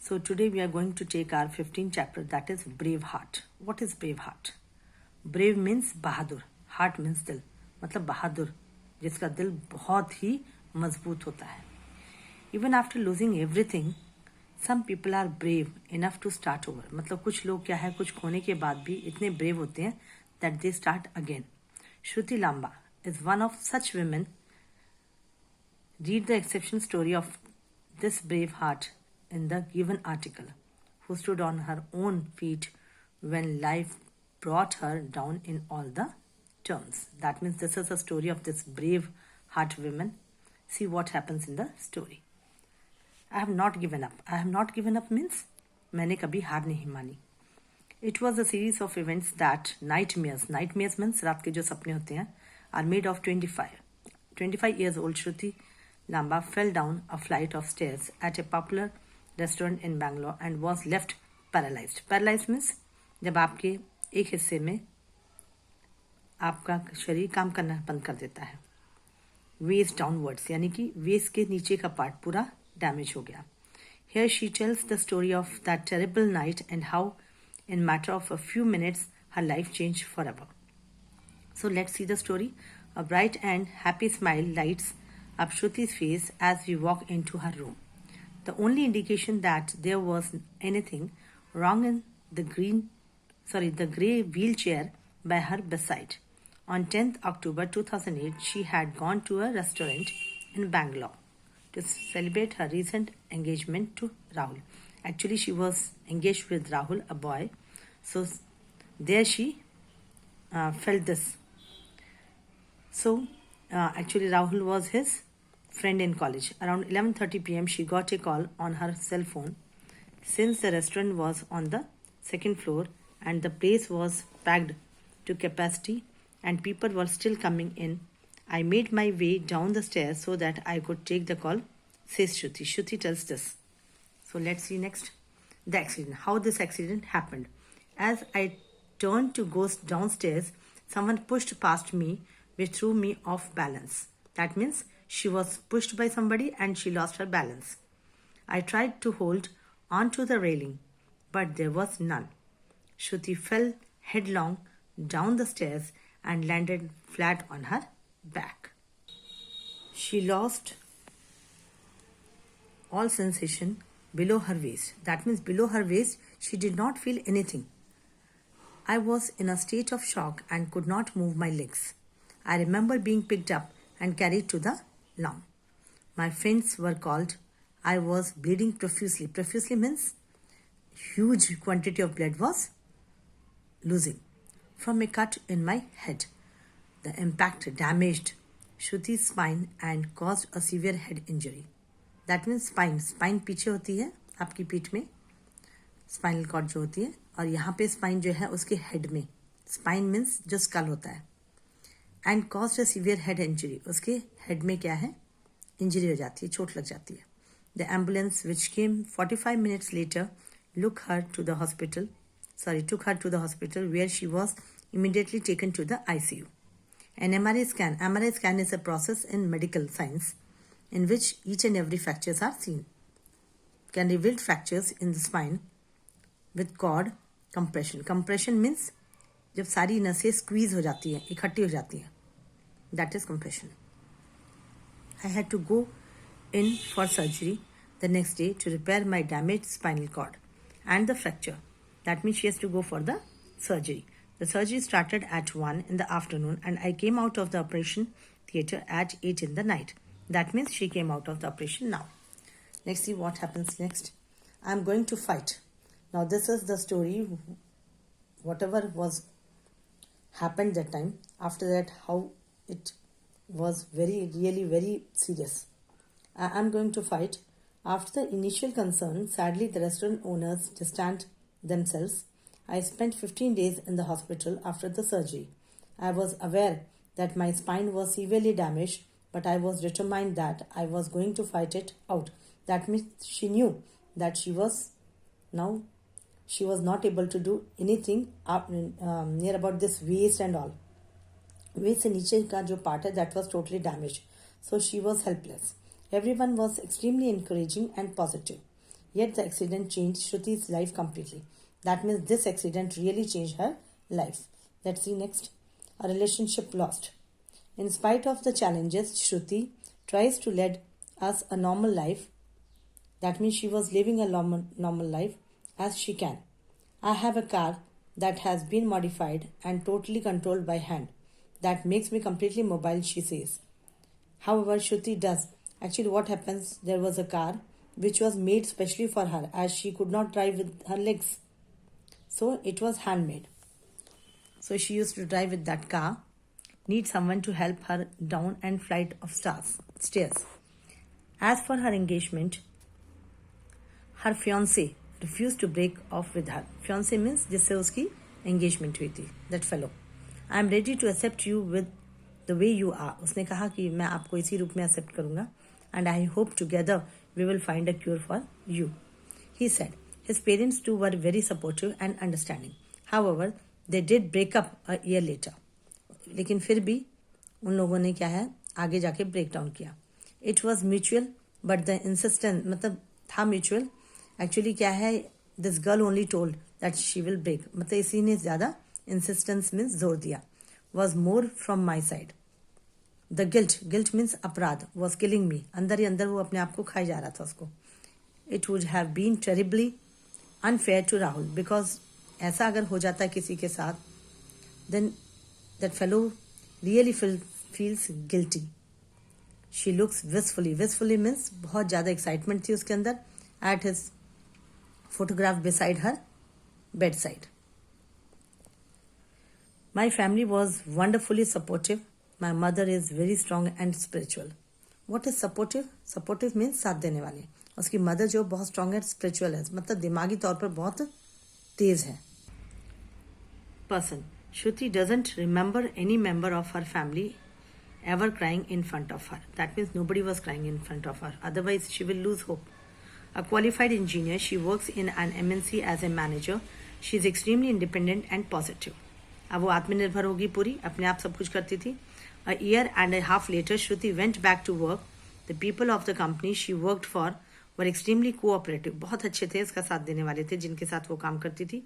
So today we are going to take our 15th chapter, that is Brave Heart. What is brave heart? Brave means Bahadur, heart means दिल, मतलब बहादुर जिसका दिल बहुत ही मजबूत होता है. Even after losing everything, some people are brave enough to start over. मतलब कुछ लोग क्या है, कुछ खोने के बाद भी इतने brave होते हैं that they start again. Shruti Lamba is one of such women. Read the exceptional story of this brave heart in the given article, who stood on her own feet when life brought her down in all the terms. That means this is a story of this brave heart woman. See what happens in the story. I have not given up. I have not given up means मैंने कभी हार नहीं मानी. It was a series of events that nightmares means रात के जो सपने होते हैं, are made of 25 years old Shruti Lamba fell down a flight of stairs at a popular restaurant in Bangalore and was left paralyzed. Paralyzed means जब आपके एक हिस्से में आपका शरीर काम करना बंद कर देता है. Waist downwards यानी कि waist के नीचे का पार्ट पूरा डैमेज हो गया. Here she tells the story of that terrible night and how in matter of a few minutes her life changed forever. So let's see the story. A bright and happy smile lights up Shruti's face as we walk into her room. The only indication that there was anything wrong in the grey wheelchair by her bedside. On 10th October 2008, she had gone to a restaurant in Bangalore to celebrate her recent engagement to Rahul. Actually, she was engaged with Rahul, a boy. So there she felt this. So actually Rahul was his friend in college. Around 11:30 p.m. she got a call on her cell phone. Since the restaurant was on the second floor and the place was packed to capacity and people were still coming in, I made my way down the stairs so that I could take the call, says Shruti. Shruti tells this. So let's see next. The accident. How this accident happened. As I turned to go downstairs, someone pushed past me, which threw me off balance. That means she was pushed by somebody and she lost her balance. I tried to hold onto the railing, but there was none. Shruti fell headlong down the stairs and landed flat on her back. She lost all sensation below her waist. That means below her waist, she did not feel anything. I was in a state of shock and could not move my legs. I remember being picked up and carried to the lawn. My friends were called. I was bleeding profusely. Profusely means huge quantity of blood was losing from a cut in my head. The impact damaged Shruti's spine and caused a severe head injury. That means spine. Spine पीछे होती है आपकी पीठ में, spinal cord जो होती है, और यहाँ पे स्पाइन जो है उसके हेड में. स्पाइन मीन्स जो स्कल होता है. And caused a severe head injury. उसके हेड में क्या है, इंजरी हो जाती है, चोट लग जाती है. The ambulance which came 45 minutes later took her to the hospital where she was immediately taken to the ICU. An MRI scan. MRI scan is a process in medical science in which each and every fractures are seen. Can reveal fractures in the spine with cord compression. Compression means जब सारी नसें squeeze हो जाती हैं, इकट्ठी हो जाती हैं. That is compression. I had to go in for surgery the next day to repair my damaged spinal cord and the fracture. That means she has to go for the surgery. The surgery started at 1 in the afternoon and I came out of the operation theatre at 8 in the night. That means she came out of the operation now. Let's see what happens next. I am going to fight. Now this is the story, whatever was happened that time. After that, how it was really very serious. I am going to fight. After the initial concern, sadly the restaurant owners distanced themselves. I spent 15 days in the hospital after the surgery. I was aware that my spine was severely damaged, but I was determined that I was going to fight it out. That means she knew that she was not able to do anything near about this waist and all. Waist se niche ka jo part hai, that was totally damaged. So she was helpless. Everyone was extremely encouraging and positive. Yet the accident changed Shruti's life completely. That means this accident really changed her life. Let's see next. A relationship lost. In spite of the challenges, Shruti tries to lead us a normal life. That means she was living a normal life as she can. I have a car that has been modified and totally controlled by hand. That makes me completely mobile, she says. However, Shruti does. Actually, what happens, there was a car which was made specially for her as she could not drive with her legs. So it was handmade. So she used to drive with that car, need someone to help her down and flight of stairs. As for her engagement, her fiancé refused to break off with her. Fiancé means जिससे उसकी engagement हुई थी, that fellow. I am ready to accept you with the way you are. उसने कहा कि मैं आपको इसी रूप में accept करूँगा and I hope together we will find a cure for you. He said. His parents too were very supportive and understanding. However, they did break up a year later. लेकिन फिर भी उन लोगों ने क्या है आगे जाके ब्रेक डाउन किया. It was mutual, but the insistence मतलब था mutual. Actually क्या है this girl only told that she will break. मतलब इसी ने ज़्यादा insistence means जोर दिया. Was more from my side. The guilt means अपराध was killing me. अंदर ही अंदर वो अपने आप को खाई जा रहा था उसको. It would have been terribly unfair to Rahul because ऐसा अगर हो जाता है किसी के साथ then that fellow really feels guilty. She looks wistfully means बहुत ज़्यादा excitement थी उसके अंदर at his photograph beside her bedside. My family was wonderfully supportive. My mother is very strong and spiritual. What is supportive? Supportive means साथ देने वाले. उसकी mother जो बहुत स्ट्रॉन्ग है स्पिरिचुअल है मतलब दिमागी तौर पर बहुत तेज है. Person. Shruti doesn't remember any member of her family ever crying in front of her. That means nobody was crying in front of her. Otherwise, she will lose hope. A qualified engineer, she works in an MNC as a manager. She is extremely independent and positive. अब वो आत्मनिर्भर होगी पूरी अपने आप सब कुछ करती थी. A year and a half later, Shruti went back to work. The people of the company she worked for were extremely cooperative. बहुत अच्छे थे इसका साथ देने वाले थे जिनके साथ वो काम करती थी.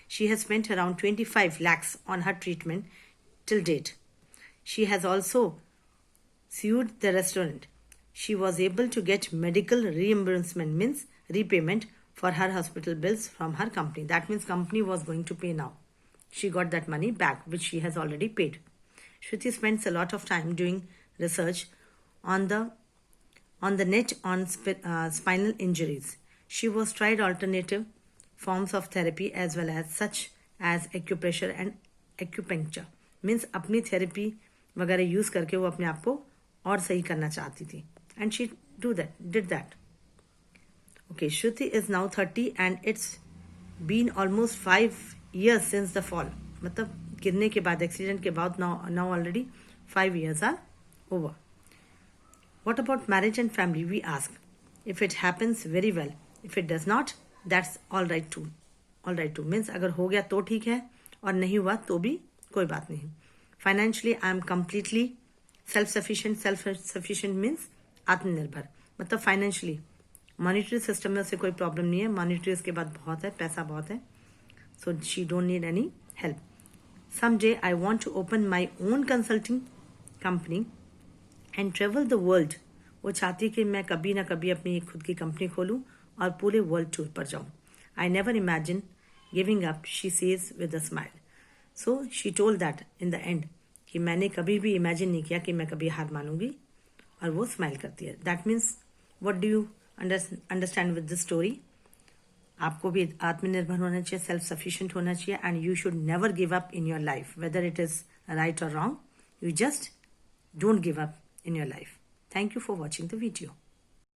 She has spent around 25 lakhs on her treatment till date. She has also sued the restaurant. She was able to get medical reimbursement means repayment for her hospital bills from her company. That means company was going to pay now. She got that money back which she has already paid. Shruti spends a lot of time doing research on the net on spinal injuries. She was tried alternative forms of therapy as well as such as acupressure and acupuncture. Means अपनी therapy वगैरह use करके वो अपने आप को और सही करना चाहती थी. And she did that. Okay, Shruti is now 30 and it's been almost 5 years since the fall. मतलब गिरने के बाद एक्सीडेंट के बाद now already 5 years are over. What about marriage and family? We ask. If it happens, very well. If it does not, that's all right too. All right too means अगर हो गया तो ठीक है और नहीं हुआ तो भी कोई बात नहीं. Financially, I am completely self-sufficient. Self-sufficient means आत्मनिर्भर. मतलब financially, monetary system में उसे कोई problem नहीं है. Monetary उसके बाद बहुत है, पैसा बहुत है. So she don't need any help. Someday I want to open my own consulting company and travel the world. वो चाहती कि मैं कभी ना कभी अपनी खुद की कंपनी खोलूं और पूरे वर्ल्ड टूर पर जाऊं. I never imagined giving up, she says with a smile. So she told that in the end कि मैंने कभी भी इमेजिन नहीं किया कि मैं कभी हार मानूंगी और वो स्माइल करती है. That means what do you understand with this story? आपको भी आत्मनिर्भर होना चाहिए, सेल्फ सफिशिएंट होना चाहिए and you should never give up in your life whether it is right और wrong. You just don't give up in your life. Thank you for watching the video.